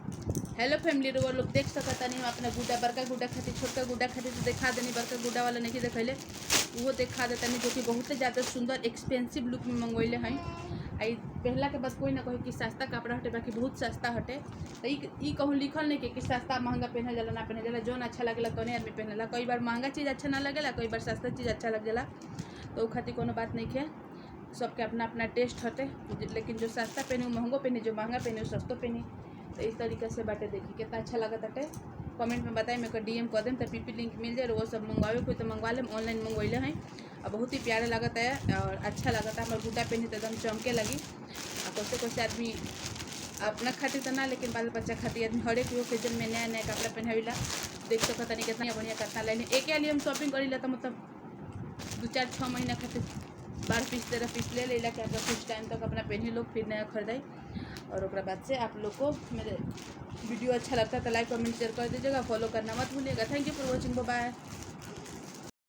Hello family रो लोग देख सकता नहीं अपना गुड्डा बड़का गुड्डा खाती छोटका गुड्डा खाती तो दिखा देनी बड़का गुड्डा वाला नहीं देखले वो दिखा देता नहीं जो कि बहुत ज़्यादा सुंदर एक्सपेंसिव लुक में मंगवैले हैं। आई पहला के बाद कोई ना कहे कि सस्ता कपड़ा हटे बाकी बहुत सस्ता हटे तो ई कहूँ लिखल नहीं कि सस्ता महंगा पहनल जाला ना पहनल जाला जौन अच्छा लगेला तौने आदमी पहनला। कई बार महंगा चीज़ अच्छा ना लगेला कई बार सस्ता चीज़ अच्छा लग जाला तो खातिर कोनो बात नहीं है। सबके अपना अपना टेस्ट हटे लेकिन जो सस्ता पहने वो महंगो पहने जो महंगा पहने वो सस्तो पहने तो इस तरीके से बाटे देखी कितना अच्छा लगा ताटे कमेंट में बताएं मेरे को डीएम कर दें तो पीपी लिंक मिल जाए वो सब मंगवावे कोई तो मंगवा लें ऑनलाइन मंगवैले हैं और बहुत ही प्यारा लगता है और अच्छा लगता है। हमारे गुड्डा पहनी तो एकदम चमके लगी और कैसे कैसे आदमी अपना खातिर तो ना लेकिन बाल बच्चा खातिर आदमी हर एक ओकेजन में नया नया कपड़ा पहनावेला देख सकता नहीं कितना बढ़िया कितना लाइन एक लिए हम शॉपिंग करी ला तो मतलब 2-4-6 महीना खातिर 12 पीस 13 पीस ले लेला कि आपका कुछ टाइम तक अपना पहनी लोग फिर नया खरीदाई। और उसके बाद से आप लोग को मेरे वीडियो अच्छा लगता है तो लाइक कमेंट शेयर कर दीजिएगा फॉलो करना मत भूलिएगा। Thank you for watching by.